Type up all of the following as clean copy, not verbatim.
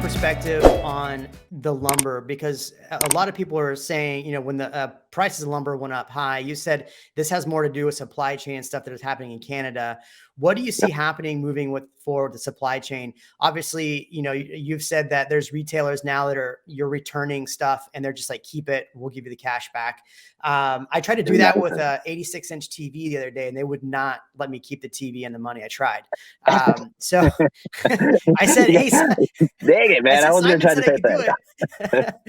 perspective on the lumber? Because a lot of people are saying, when the prices of lumber went up high, you said this has more to do with supply chain stuff that is happening in Canada. What do you see happening moving forward the supply chain? Obviously, you've said that there's retailers now that you're returning stuff and they're just like, keep it, we'll give you the cash back. I tried to do that with a 86-inch TV the other day, and they would not let me keep the TV and the money. I tried. So I said, hey, dang it, man. I was going to try to say that.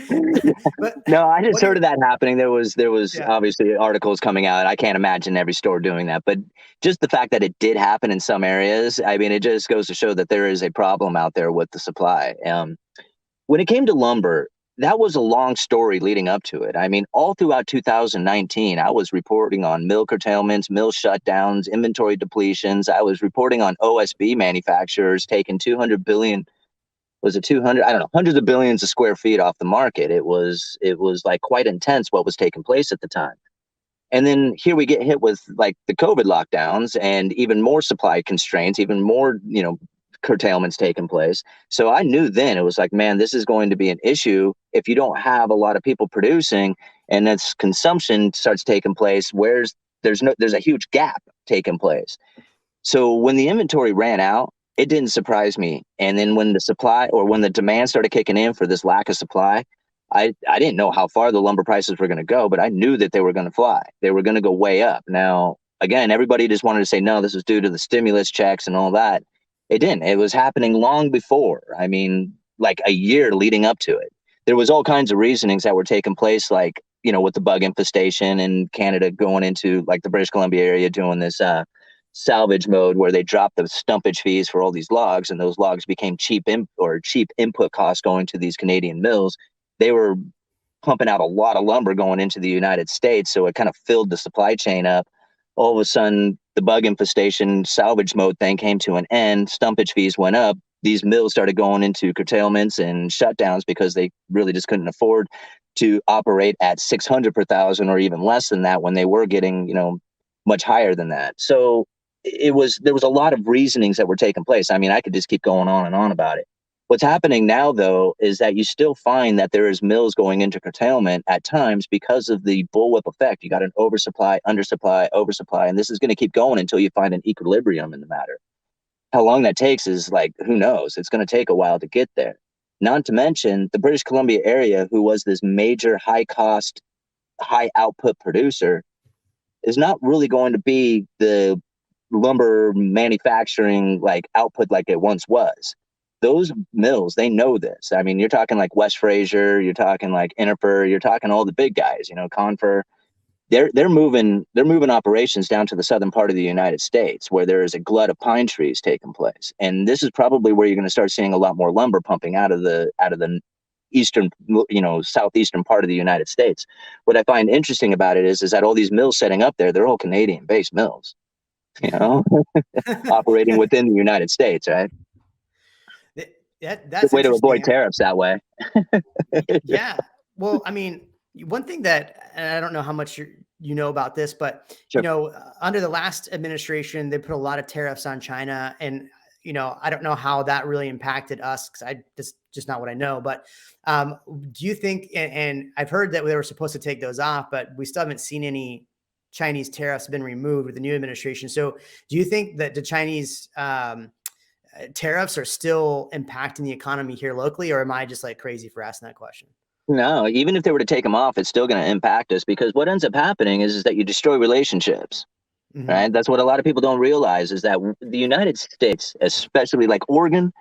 But no, I just heard of that happening. There was Yeah. obviously articles coming out. I can't imagine every store doing that, but just the fact that it did happen in some areas, I mean, it just goes to show that there is a problem out there with the supply. When it came to lumber, that was a long story leading up to it. I mean, all throughout 2019, I was reporting on mill curtailments, mill shutdowns, inventory depletions. I was reporting on OSB manufacturers taking 200 billion, was it 200? I don't know, hundreds of billions of square feet off the market. It was like quite intense what was taking place at the time. And then here we get hit with like the COVID lockdowns and even more supply constraints, even more, curtailments taking place. So I knew then it was like, man, this is going to be an issue if you don't have a lot of people producing, and that's consumption starts taking place. There's a huge gap taking place. So when the inventory ran out, it didn't surprise me. And then when the demand started kicking in for this lack of supply, I didn't know how far the lumber prices were going to go, but I knew that they were going to fly. They were going to go way up. Now, again, everybody just wanted to say, no, this is due to the stimulus checks and all that. It didn't. It was happening long before. I mean, like a year leading up to it. There was all kinds of reasonings that were taking place, like, with the bug infestation in Canada going into like the British Columbia area doing this salvage mode where they dropped the stumpage fees for all these logs, and those logs became cheap input costs going to these Canadian mills. They were pumping out a lot of lumber going into the United States, so it kind of filled the supply chain up. All of a sudden, the bug infestation salvage mode thing came to an end. Stumpage fees went up. These mills started going into curtailments and shutdowns because they really just couldn't afford to operate at 600 per thousand or even less than that when they were getting, much higher than that. So there was a lot of reasonings that were taking place. I mean, I could just keep going on and on about it. What's happening now, though, is that you still find that there is mills going into curtailment at times because of the bullwhip effect. You got an oversupply, undersupply, oversupply, and this is going to keep going until you find an equilibrium in the matter. How long that takes is like, who knows? It's going to take a while to get there. Not to mention the British Columbia area, who was this major high cost, high output producer, is not really going to be the lumber manufacturing like output like it once was. Those mills, they know this. I mean, you're talking like West Fraser, you're talking like Innifer, you're talking all the big guys, Confer. They're moving operations down to the southern part of the United States where there is a glut of pine trees taking place. And this is probably where you're going to start seeing a lot more lumber pumping out of the eastern, southeastern part of the United States. What I find interesting about it is that all these mills setting up there, they're all Canadian-based mills, operating within the United States, right? That's a way to avoid tariffs that way. Yeah. Well, I mean, one thing that, and I don't know how much you know about this, but Sure. Under the last administration, they put a lot of tariffs on China, and I don't know how that really impacted us because just not what I know. But do you think? And I've heard that they were supposed to take those off, but we still haven't seen any Chinese tariffs been removed with the new administration. So, do you think that the Chinese tariffs are still impacting the economy here locally, or am I just like crazy for asking that question? No, even if they were to take them off, it's still going to impact us because what ends up happening is that you destroy relationships, right? That's what a lot of people don't realize is that the United States, especially like Oregon,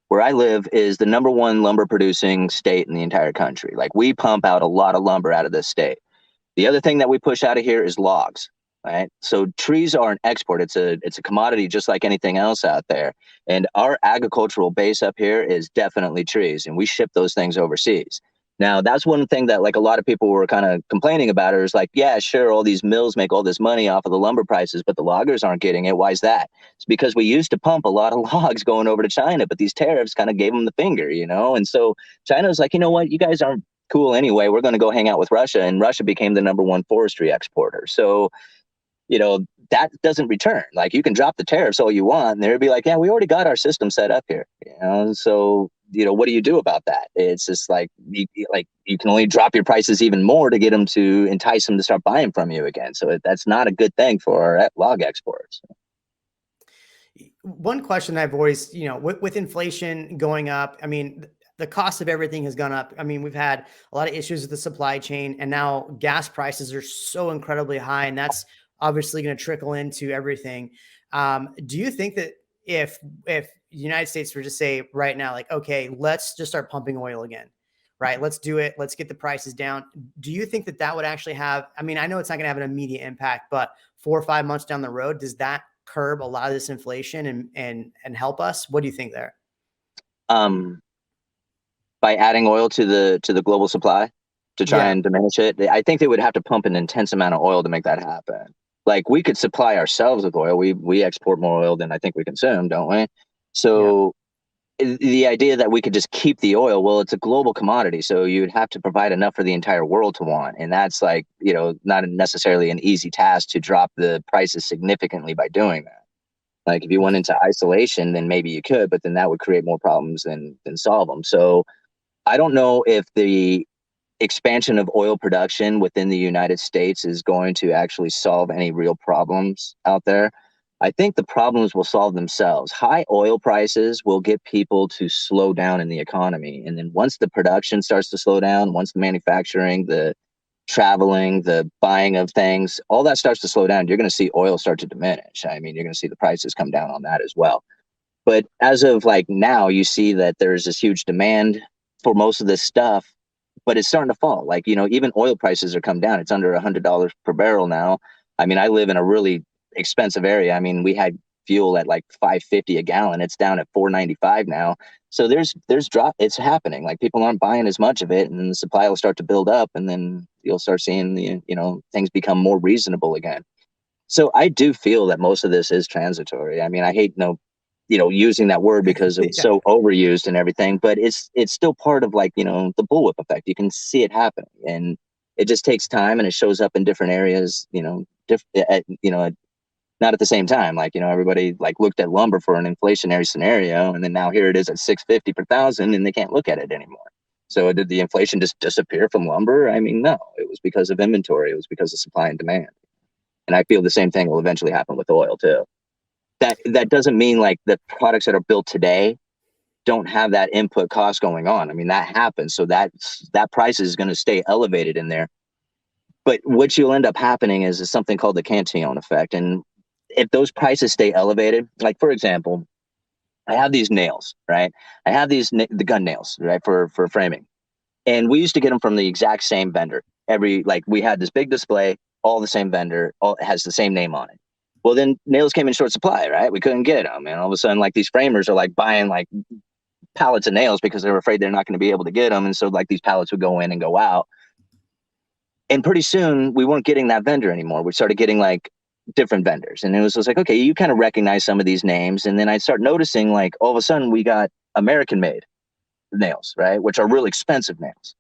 where I live, is the #1 lumber producing state in the entire country. Like we pump out a lot of lumber out of this state. The other thing that we push out of here is logs. Right. So trees are an export. It's a commodity just like anything else out there. And our agricultural base up here is definitely trees, and we ship those things overseas. Now, that's one thing that like a lot of people were kind of complaining about is like, yeah, sure, all these mills make all this money off of the lumber prices, but the loggers aren't getting it. Why is that? It's because we used to pump a lot of logs going over to China, but these tariffs kind of gave them the finger, And so China's like, you know what, you guys aren't cool anyway. We're going to go hang out with Russia. And Russia became the #1 forestry exporter. So that doesn't return. Like you can drop the tariffs all you want, and they'd be like, yeah, we already got our system set up here. So what do you do about that? It's just like you can only drop your prices even more to get them to entice them to start buying from you again. So that's not a good thing for our log exports. One question I've always, with inflation going up, I mean, the cost of everything has gone up. I mean, we've had a lot of issues with the supply chain, and now gas prices are so incredibly high, and that's obviously going to trickle into everything. Do you think that if the United States were to say right now, like, okay, let's just start pumping oil again, right? Let's do it. Let's get the prices down. Do you think that that would actually have? I mean, I know it's not going to have an immediate impact, but 4 or 5 months down the road, does that curb a lot of this inflation and help us? What do you think there? Um, by adding oil to the global supply to try Yeah, and diminish it, I think they would have to pump an intense amount of oil to make that happen. Like we could supply ourselves with oil. We export more oil than I think we consume, don't we? yeah. So the idea that we could just keep the oil, well, it's a global commodity, so you'd have to provide enough for the entire world to want, and that's like not necessarily an easy task to drop the prices significantly by doing that. Like if you went into isolation, then maybe you could, but then that would create more problems than solve them. So I don't know if the expansion of oil production within the United States is going to actually solve any real problems out there. I think the problems will solve themselves. High oil prices will get people to slow down in the economy. And then once the production starts to slow down, once the manufacturing, the traveling, the buying of things, all that starts to slow down, you're going to see oil start to diminish. I mean, you're going to see the prices come down on that as well. But as of like now, you see that there's this huge demand for most of this stuff, but it's starting to fall. Like, even oil prices are come down. It's under $100 per barrel now. I mean, I live in a really expensive area. I mean, we had fuel at like 5.50 a gallon. It's down at 4.95 now. So there's drop. It's happening. Like people aren't buying as much of it, and the supply will start to build up, and then you'll start seeing things become more reasonable again. So I do feel that most of this is transitory. I mean, I hate using that word because it was Yeah. so overused and everything, but it's still part of like, the bullwhip effect. You can see it happening, and it just takes time, and it shows up in different areas, not at the same time. Like, everybody like looked at lumber for an inflationary scenario, and then now here it is at 650 per thousand, and they can't look at it anymore. So did the inflation just disappear from lumber? I mean, no, it was because of inventory. It was because of supply and demand. And I feel the same thing will eventually happen with oil too. That doesn't mean like the products that are built today don't have that input cost going on. I mean, that happens. So that price is going to stay elevated in there. But what you'll end up happening is something called the Cantillon effect. And if those prices stay elevated, like for example, I have these nails, right? I have the gun nails, right, for framing. And we used to get them from the exact same vendor. We had this big display, all the same vendor, all has the same name on it. Well, then nails came in short supply, right? We couldn't get them. And all of a sudden, like these framers are like buying like pallets of nails because they're afraid they're not going to be able to get them. And so like these pallets would go in and go out. And pretty soon we weren't getting that vendor anymore. We started getting like different vendors. And it was just like, okay, you kind of recognize some of these names. And then I start noticing like all of a sudden we got American made nails, right? Which are really expensive nails.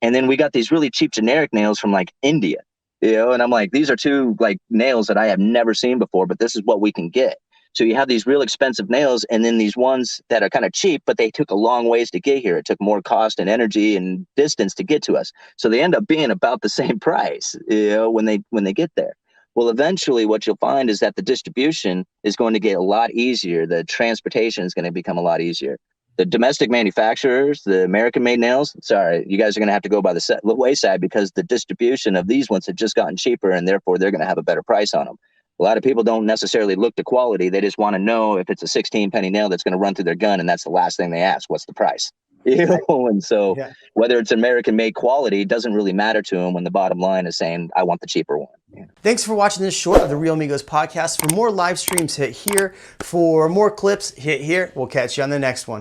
And then we got these really cheap generic nails from like India, and I'm like, these are two like nails that I have never seen before, but this is what we can get. So you have these real expensive nails, and then these ones that are kind of cheap, but they took a long ways to get here. It took more cost and energy and distance to get to us. So they end up being about the same price, when they get there. Well, eventually what you'll find is that the distribution is going to get a lot easier. The transportation is going to become a lot easier. The domestic manufacturers, the American-made nails, sorry, you guys are going to have to go by the wayside because the distribution of these ones have just gotten cheaper, and therefore they're going to have a better price on them. A lot of people don't necessarily look to quality. They just want to know if it's a 16-penny nail that's going to run through their gun, and that's the last thing they ask. What's the price? And so Yeah. whether it's American-made quality doesn't really matter to them when the bottom line is saying, I want the cheaper one. Thanks for watching this short of the Real Migos podcast. For more live streams, hit here. For more clips, hit here. We'll catch you on the next one.